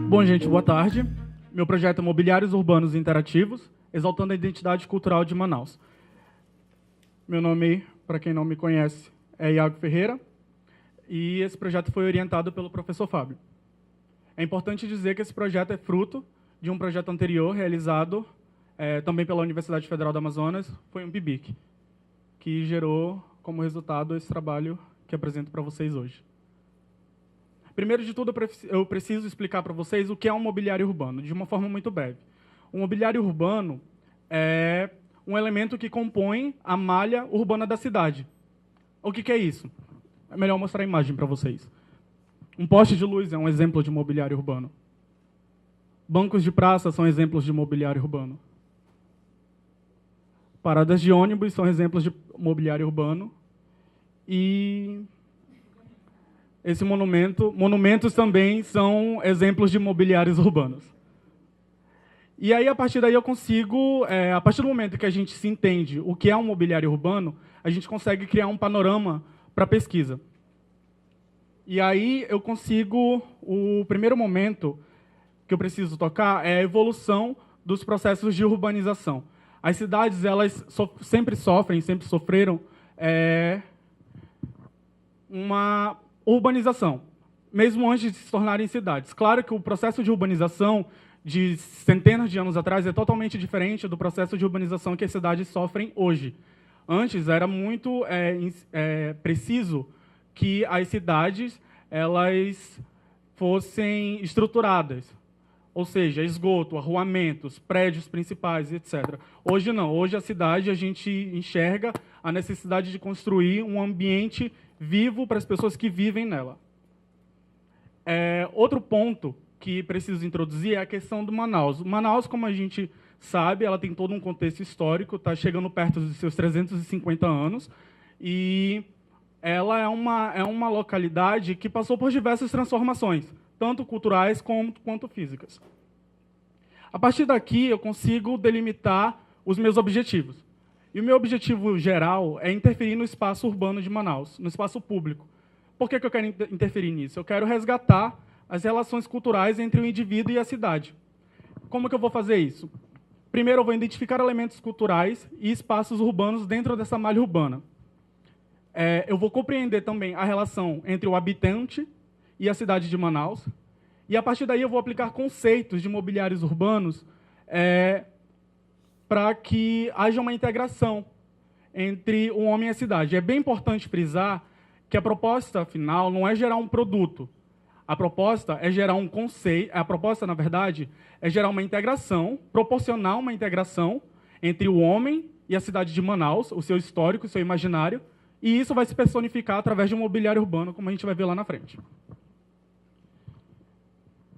Bom, gente, boa tarde. Meu projeto é Mobiliários Urbanos Interativos, exaltando a identidade cultural de Manaus. Meu nome, para quem não me conhece, é Iago Ferreira, e esse projeto foi orientado pelo professor Fábio. É importante dizer que esse projeto é fruto de um projeto anterior realizado também pela Universidade Federal do Amazonas, foi um PIBIC, que gerou como resultado esse trabalho que apresento para vocês hoje. Primeiro de tudo, eu preciso explicar para vocês o que é um mobiliário urbano, de uma forma muito breve. O mobiliário urbano é um elemento que compõe a malha urbana da cidade. O que é isso? É melhor mostrar a imagem para vocês. Um poste de luz é um exemplo de mobiliário urbano. Bancos de praça são exemplos de mobiliário urbano. Paradas de ônibus são exemplos de mobiliário urbano. E esse monumentos também são exemplos de mobiliários urbanos. E aí, a partir daí, eu consigo, a partir do momento que a gente se entende o que é um mobiliário urbano, a gente consegue criar um panorama para a pesquisa. E aí, eu consigo, o primeiro momento que eu preciso tocar é a evolução dos processos de urbanização. As cidades, elas sempre sofreram uma urbanização, mesmo antes de se tornarem cidades. Claro que o processo de urbanização de centenas de anos atrás é totalmente diferente do processo de urbanização que as cidades sofrem hoje. Antes, era muito preciso que as cidades elas fossem estruturadas, ou seja, esgoto, arruamentos, prédios principais, etc. Hoje não. Hoje a cidade, a gente enxerga a necessidade de construir um ambiente vivo para as pessoas que vivem nela. Outro ponto que preciso introduzir é a questão do Manaus. Manaus, como a gente sabe, ela tem todo um contexto histórico, está chegando perto dos seus 350 anos, e ela é uma localidade que passou por diversas transformações, tanto culturais quanto físicas. A partir daqui, eu consigo delimitar os meus objetivos. E o meu objetivo geral é interferir no espaço urbano de Manaus, no espaço público. Por que eu quero interferir nisso? Eu quero resgatar as relações culturais entre o indivíduo e a cidade. Como que eu vou fazer isso? Primeiro, eu vou identificar elementos culturais e espaços urbanos dentro dessa malha urbana. Eu vou compreender também a relação entre o habitante e a cidade de Manaus. E, a partir daí, eu vou aplicar conceitos de mobiliários urbanos para que haja uma integração entre o homem e a cidade. É bem importante frisar que a proposta final não é gerar um produto. A proposta é gerar um conceito. A proposta, na verdade, é gerar uma integração, proporcionar uma integração entre o homem e a cidade de Manaus, o seu histórico, o seu imaginário, e isso vai se personificar através de um mobiliário urbano, como a gente vai ver lá na frente.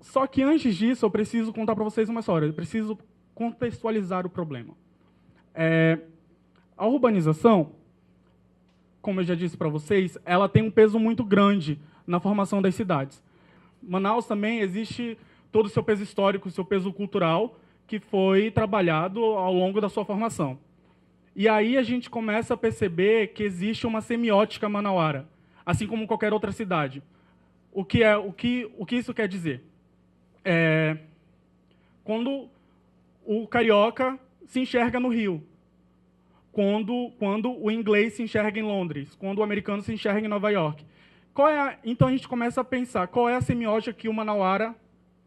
Só que, antes disso, eu preciso contar para vocês uma história. Eu preciso contextualizar o problema. A urbanização, como eu já disse para vocês, ela tem um peso muito grande na formação das cidades. Manaus também existe todo o seu peso histórico, o seu peso cultural, que foi trabalhado ao longo da sua formação. E aí a gente começa a perceber que existe uma semiótica manauara, assim como qualquer outra cidade. O que isso quer dizer? Quando o carioca se enxerga no Rio, quando o inglês se enxerga em Londres, quando o americano se enxerga em Nova York. Então a gente começa a pensar qual é a semiótica que o manauara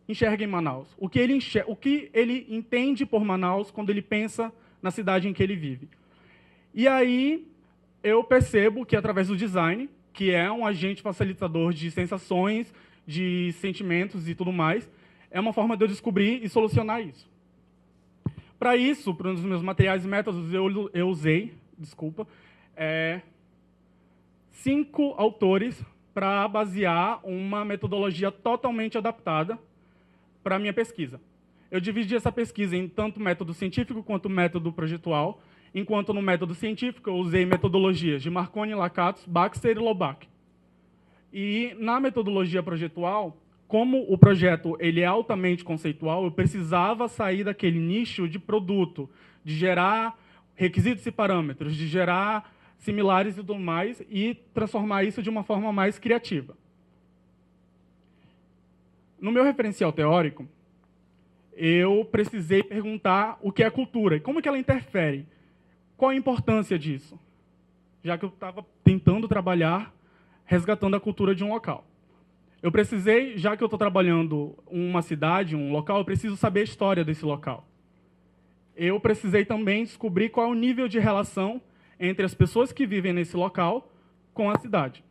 enxerga em Manaus. O que ele entende por Manaus quando ele pensa na cidade em que ele vive. E aí eu percebo que, através do design, que é um agente facilitador de sensações, de sentimentos e tudo mais, é uma forma de eu descobrir e solucionar isso. Para isso, para um dos meus materiais e métodos, eu usei 5 autores para basear uma metodologia totalmente adaptada para a minha pesquisa. Eu dividi essa pesquisa em tanto método científico quanto método projetual, enquanto no método científico eu usei metodologias de Marconi, Lakatos, Baxter e Loback. E na metodologia projetual, como o projeto ele é altamente conceitual, eu precisava sair daquele nicho de produto, de gerar requisitos e parâmetros, de gerar similares e tudo mais, e transformar isso de uma forma mais criativa. No meu referencial teórico, eu precisei perguntar o que é cultura e como que ela interfere. Qual a importância disso? Já que eu estava tentando trabalhar resgatando a cultura de um local. Eu precisei, já que eu estou trabalhando uma cidade, um local, eu preciso saber a história desse local. Eu precisei também descobrir qual é o nível de relação entre as pessoas que vivem nesse local com a cidade.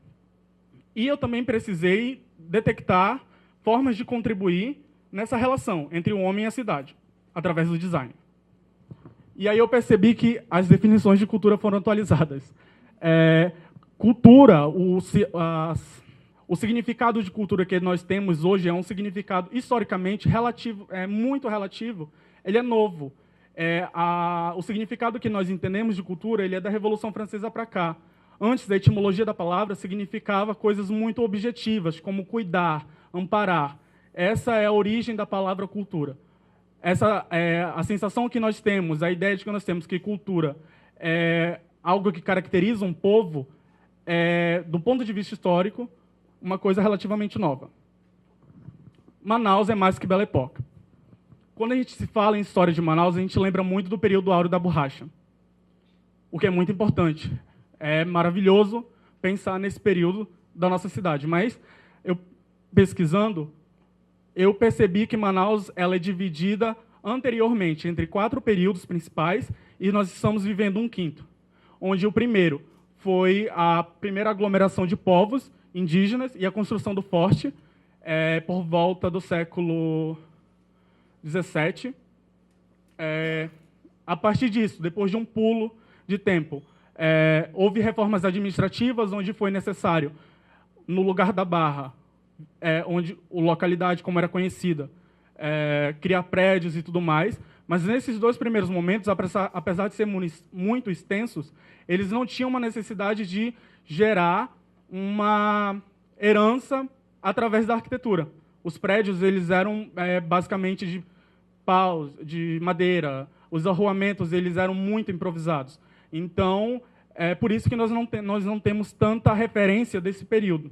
E eu também precisei detectar formas de contribuir nessa relação entre o homem e a cidade, através do design. E aí eu percebi que as definições de cultura foram atualizadas. Cultura, o significado de cultura que nós temos hoje é um significado historicamente relativo, muito relativo, ele é novo. O significado que nós entendemos de cultura ele é da Revolução Francesa para cá. Antes, a etimologia da palavra significava coisas muito objetivas, como cuidar, amparar. Essa é a origem da palavra cultura. Essa é a sensação que nós temos, a ideia de que nós temos que cultura é algo que caracteriza um povo, do ponto de vista histórico, uma coisa relativamente nova. Manaus é mais que Belle Époque. Quando a gente se fala em história de Manaus, a gente lembra muito do período áureo da borracha, o que é muito importante. É maravilhoso pensar nesse período da nossa cidade, mas eu pesquisando, eu percebi que Manaus ela é dividida anteriormente entre 4 períodos principais e nós estamos vivendo um quinto, onde o primeiro foi a primeira aglomeração de povos indígenas e a construção do forte por volta do século XVII. A partir disso, depois de um pulo de tempo, houve reformas administrativas onde foi necessário, no lugar da Barra, onde a localidade como era conhecida, criar prédios e tudo mais, mas nesses 2 primeiros momentos, apesar de serem muito extensos, eles não tinham uma necessidade de gerar uma herança através da arquitetura. Os prédios eles eram basicamente de paus, de madeira, os arruamentos eles eram muito improvisados. Então, é por isso que nós não temos tanta referência desse período.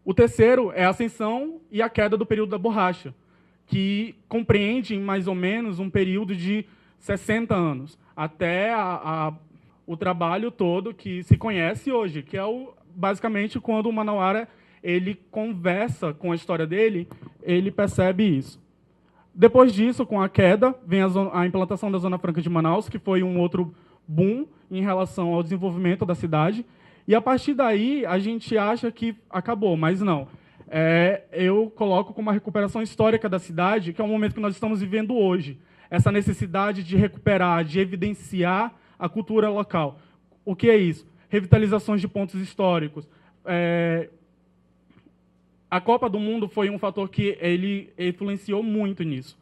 O terceiro é a ascensão e a queda do período da borracha, que compreende em mais ou menos um período de 60 anos, até o trabalho todo que se conhece hoje, que é basicamente quando o manauara ele conversa com a história dele, ele percebe isso. Depois disso, com a queda, vem a implantação da Zona Franca de Manaus, que foi um outro boom em relação ao desenvolvimento da cidade. E, a partir daí, a gente acha que acabou, mas não. Eu coloco como uma recuperação histórica da cidade, que é o momento que nós estamos vivendo hoje. Essa necessidade de recuperar, de evidenciar a cultura local. O que é isso? Revitalizações de pontos históricos. A Copa do Mundo foi um fator que ele influenciou muito nisso.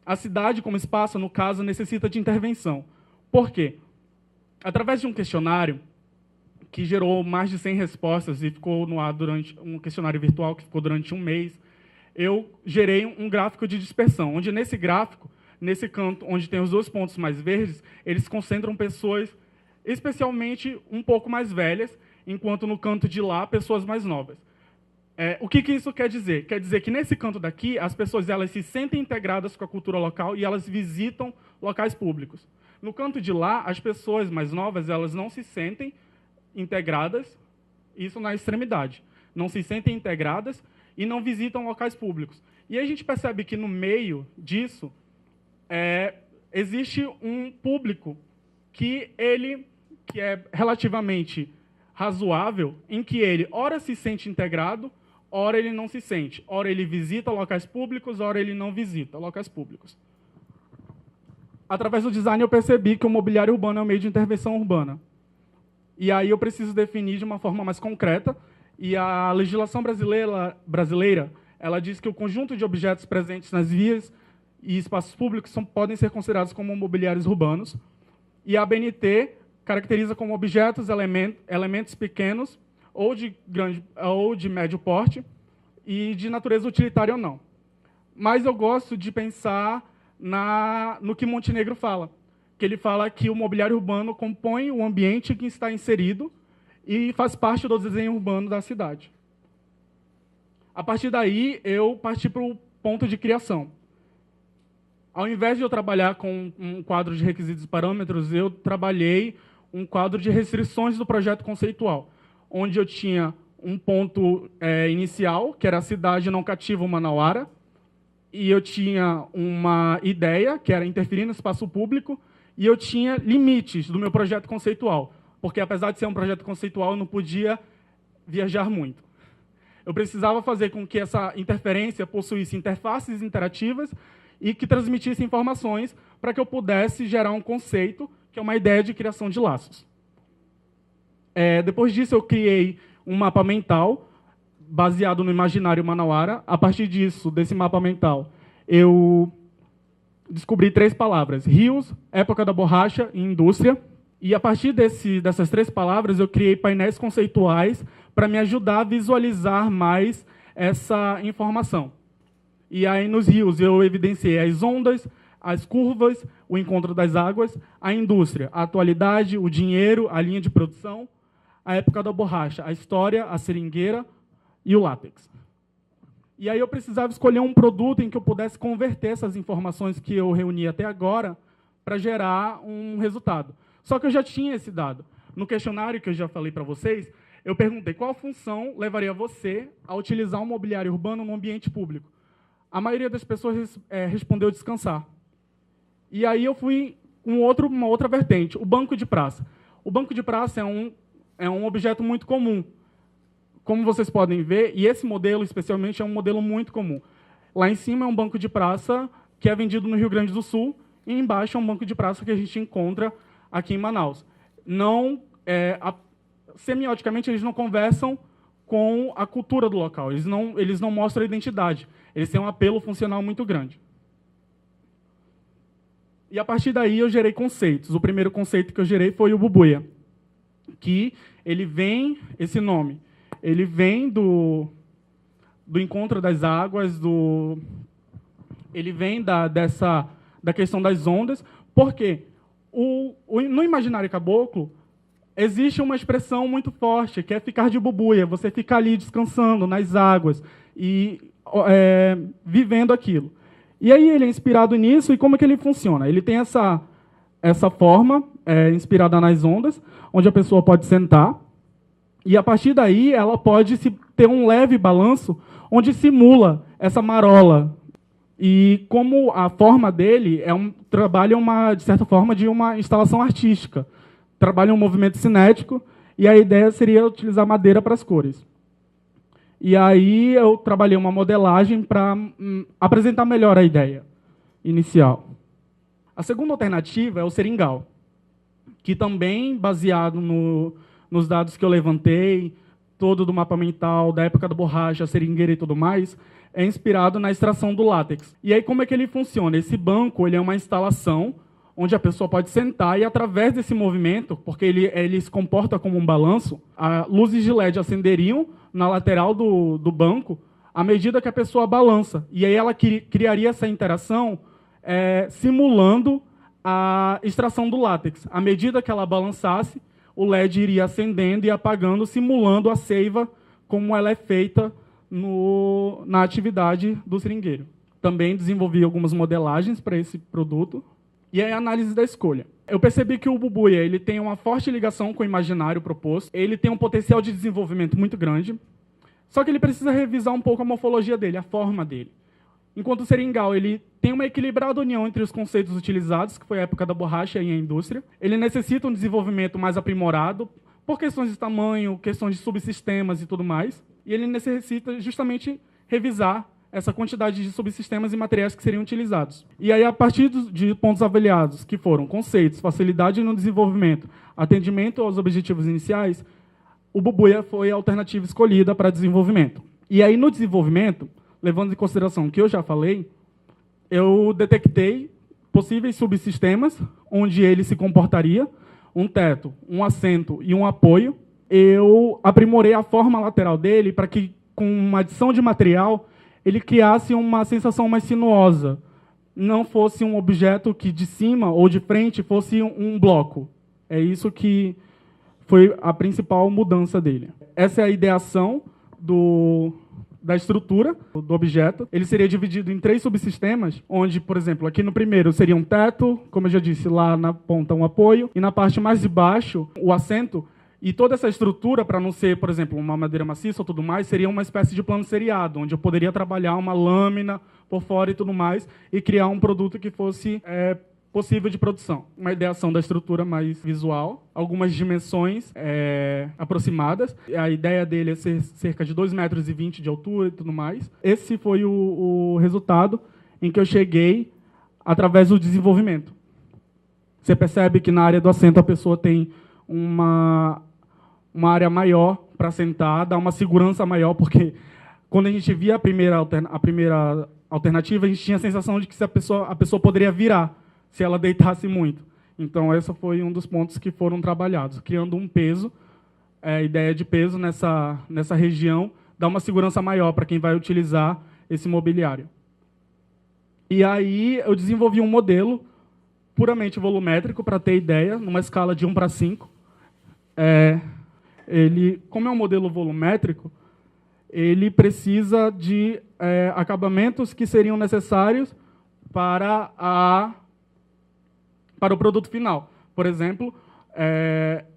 A cidade, como espaço, no caso, necessita de intervenção. Por quê? Através de um questionário que gerou mais de 100 respostas e ficou no ar durante um questionário virtual que ficou durante um mês, eu gerei um gráfico de dispersão, onde nesse gráfico, nesse canto onde tem os 2 pontos mais verdes, eles concentram pessoas especialmente um pouco mais velhas, enquanto no canto de lá, pessoas mais novas. O que isso quer dizer? Quer dizer que nesse canto daqui, as pessoas elas se sentem integradas com a cultura local e elas visitam locais públicos. No canto de lá, as pessoas mais novas elas não se sentem integradas, isso na extremidade, não se sentem integradas e não visitam locais públicos. E a gente percebe que no meio disso existe um público que é relativamente razoável, em que ele ora se sente integrado, ora ele não se sente. Ora ele visita locais públicos, ora ele não visita locais públicos. Através do design eu percebi que o mobiliário urbano é um meio de intervenção urbana. E aí eu preciso definir de uma forma mais concreta, e a legislação brasileira ela diz que o conjunto de objetos presentes nas vias e espaços públicos podem ser considerados como mobiliários urbanos, e a ABNT caracteriza como objetos, elementos pequenos ou de médio porte, e de natureza utilitária ou não. Mas eu gosto de pensar no que Montenegro fala, que ele fala que o mobiliário urbano compõe o ambiente em que está inserido e faz parte do desenho urbano da cidade. A partir daí, eu parti para o ponto de criação. Ao invés de eu trabalhar com um quadro de requisitos e parâmetros, eu trabalhei um quadro de restrições do projeto conceitual, onde eu tinha um ponto inicial, que era a cidade não cativa Manauara, e eu tinha uma ideia, que era interferir no espaço público, e eu tinha limites do meu projeto conceitual, porque, apesar de ser um projeto conceitual, eu não podia viajar muito. Eu precisava fazer com que essa interferência possuísse interfaces interativas e que transmitisse informações para que eu pudesse gerar um conceito, que é uma ideia de criação de laços. Depois disso, eu criei um mapa mental baseado no imaginário Manauara. A partir disso, desse mapa mental, eu descobri 3 palavras: rios, época da borracha e indústria. E, a partir dessas 3 palavras, eu criei painéis conceituais para me ajudar a visualizar mais essa informação. E aí, nos rios, eu evidenciei as ondas, as curvas, o encontro das águas, a indústria, a atualidade, o dinheiro, a linha de produção, a época da borracha, a história, a seringueira e o látex. E aí eu precisava escolher um produto em que eu pudesse converter essas informações que eu reuni até agora para gerar um resultado. Só que eu já tinha esse dado. No questionário que eu já falei para vocês, eu perguntei qual função levaria você a utilizar um mobiliário urbano no ambiente público. A maioria das pessoas respondeu descansar. E aí eu fui com uma outra vertente, o banco de praça. O banco de praça é um objeto muito comum. Como vocês podem ver, e esse modelo, especialmente, é um modelo muito comum. Lá em cima é um banco de praça que é vendido no Rio Grande do Sul, e embaixo é um banco de praça que a gente encontra aqui em Manaus. Semioticamente, eles não conversam com a cultura do local, eles não mostram a identidade, eles têm um apelo funcional muito grande. E, a partir daí, eu gerei conceitos. O primeiro conceito que eu gerei foi o Bubuia, que ele vem, esse nome, ele vem do encontro das águas, ele vem da questão das ondas, porque no imaginário caboclo existe uma expressão muito forte, que é ficar de bubuia, você ficar ali descansando nas águas e vivendo aquilo. E aí ele é inspirado nisso, e como é que ele funciona? Ele tem essa forma inspirada nas ondas, onde a pessoa pode sentar, e, a partir daí, ela pode ter um leve balanço, onde simula essa marola. E como a forma dele trabalha, de certa forma, de uma instalação artística. Trabalha um movimento cinético, e a ideia seria utilizar madeira para as cores. E aí eu trabalhei uma modelagem para apresentar melhor a ideia inicial. A segunda alternativa é o seringal, que também, baseado nos dados que eu levantei, todo do mapa mental, da época da borracha, seringueira e tudo mais, é inspirado na extração do látex. E aí, como é que ele funciona? Esse banco ele é uma instalação onde a pessoa pode sentar e, através desse movimento, porque ele se comporta como um balanço, luzes de LED acenderiam na lateral do banco à medida que a pessoa balança. E aí ela criaria essa interação simulando a extração do látex. À medida que ela balançasse, o LED iria acendendo e apagando, simulando a seiva como ela é feita na atividade do seringueiro. Também desenvolvi algumas modelagens para esse produto. E aí a análise da escolha. Eu percebi que o Bubuia ele tem uma forte ligação com o imaginário proposto, ele tem um potencial de desenvolvimento muito grande, só que ele precisa revisar um pouco a morfologia dele, a forma dele. Enquanto o seringal ele tem uma equilibrada união entre os conceitos utilizados, que foi a época da borracha e a indústria. Ele necessita um desenvolvimento mais aprimorado, por questões de tamanho, questões de subsistemas e tudo mais. E ele necessita justamente revisar essa quantidade de subsistemas e materiais que seriam utilizados. E aí, a partir de pontos avaliados, que foram conceitos, facilidade no desenvolvimento, atendimento aos objetivos iniciais, o Bubuia foi a alternativa escolhida para desenvolvimento. E aí, no desenvolvimento, levando em consideração o que eu já falei, eu detectei possíveis subsistemas onde ele se comportaria, um teto, um assento e um apoio, eu aprimorei a forma lateral dele para que, com uma adição de material, ele criasse uma sensação mais sinuosa. Não fosse um objeto que de cima ou de frente fosse um bloco. É isso que foi a principal mudança dele. Essa é a ideação da estrutura do objeto. Ele seria dividido em 3 subsistemas, onde, por exemplo, aqui no primeiro seria um teto, como eu já disse, lá na ponta um apoio, e na parte mais de baixo, o assento. E toda essa estrutura, para não ser, por exemplo, uma madeira maciça ou tudo mais, seria uma espécie de plano seriado, onde eu poderia trabalhar uma lâmina por fora e tudo mais, e criar um produto que fosse possível de produção. Uma ideação da estrutura mais visual, algumas dimensões aproximadas. A ideia dele é ser cerca de 2,20 metros de altura e tudo mais. Esse foi o resultado em que eu cheguei através do desenvolvimento. Você percebe que na área do assento a pessoa tem uma área maior para sentar, dá uma segurança maior, porque quando a gente via a primeira alternativa, a gente tinha a sensação de que a pessoa poderia virar se ela deitasse muito. Então, esse foi um dos pontos que foram trabalhados, criando um peso, a ideia de peso nessa região, dá uma segurança maior para quem vai utilizar esse mobiliário. E aí, eu desenvolvi um modelo puramente volumétrico, para ter ideia, numa escala de 1 para 5. Como é um modelo volumétrico, ele precisa de acabamentos que seriam necessários para o produto final. Por exemplo,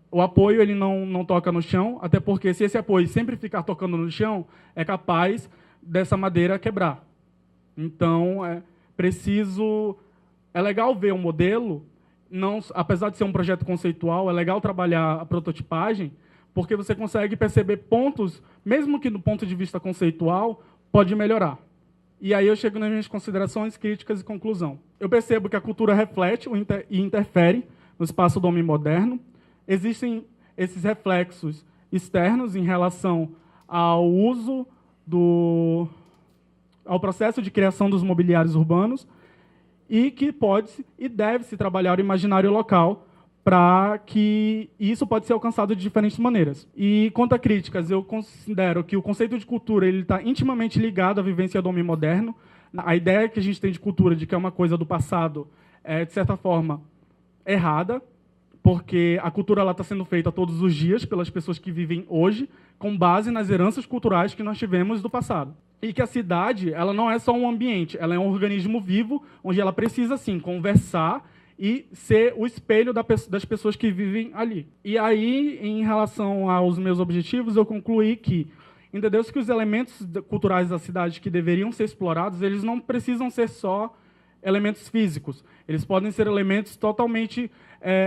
o apoio ele não toca no chão, até porque se esse apoio sempre ficar tocando no chão, é capaz dessa madeira quebrar. Então, é legal ver um modelo, apesar de ser um projeto conceitual, é legal trabalhar a prototipagem, porque você consegue perceber pontos, mesmo que do ponto de vista conceitual, pode melhorar. E aí eu chego nas minhas considerações, críticas e conclusão. Eu percebo que a cultura reflete e interfere no espaço do homem moderno. Existem esses reflexos externos em relação ao uso ao processo de criação dos mobiliários urbanos, e que pode e deve-se trabalhar o imaginário local para que isso pode ser alcançado de diferentes maneiras. E quanto a críticas, eu considero que o conceito de cultura ele está intimamente ligado à vivência do homem moderno. A ideia que a gente tem de cultura, de que é uma coisa do passado, é, de certa forma, errada, porque a cultura está sendo feita todos os dias pelas pessoas que vivem hoje, com base nas heranças culturais que nós tivemos do passado. E que a cidade ela não é só um ambiente, ela é um organismo vivo, onde ela precisa, sim, conversar e ser o espelho das pessoas que vivem ali. E aí, em relação aos meus objetivos, eu concluí que, entendeu-se que os elementos culturais da cidade que deveriam ser explorados, eles não precisam ser só elementos físicos, eles podem ser elementos totalmente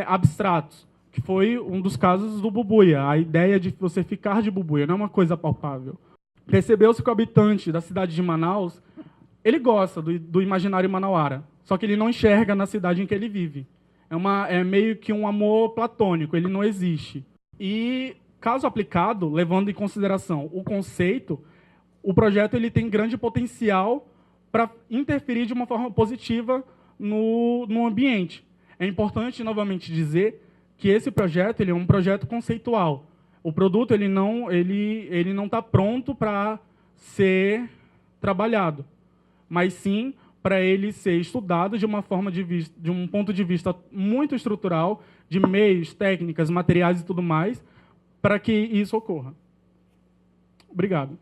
abstratos, que foi um dos casos do Bubuia, a ideia de você ficar de Bubuia, não é uma coisa palpável. Percebeu-se que o habitante da cidade de Manaus, ele gosta do imaginário manauara, só que ele não enxerga na cidade em que ele vive. É meio que um amor platônico, ele não existe. E, caso aplicado, levando em consideração o conceito, o projeto ele tem grande potencial para interferir de uma forma positiva no ambiente. É importante, novamente, dizer que esse projeto ele é um projeto conceitual. O produto ele não está pronto para ser trabalhado, mas sim para ele ser estudado de um ponto de vista muito estrutural, de meios, técnicas, materiais e tudo mais, para que isso ocorra. Obrigado.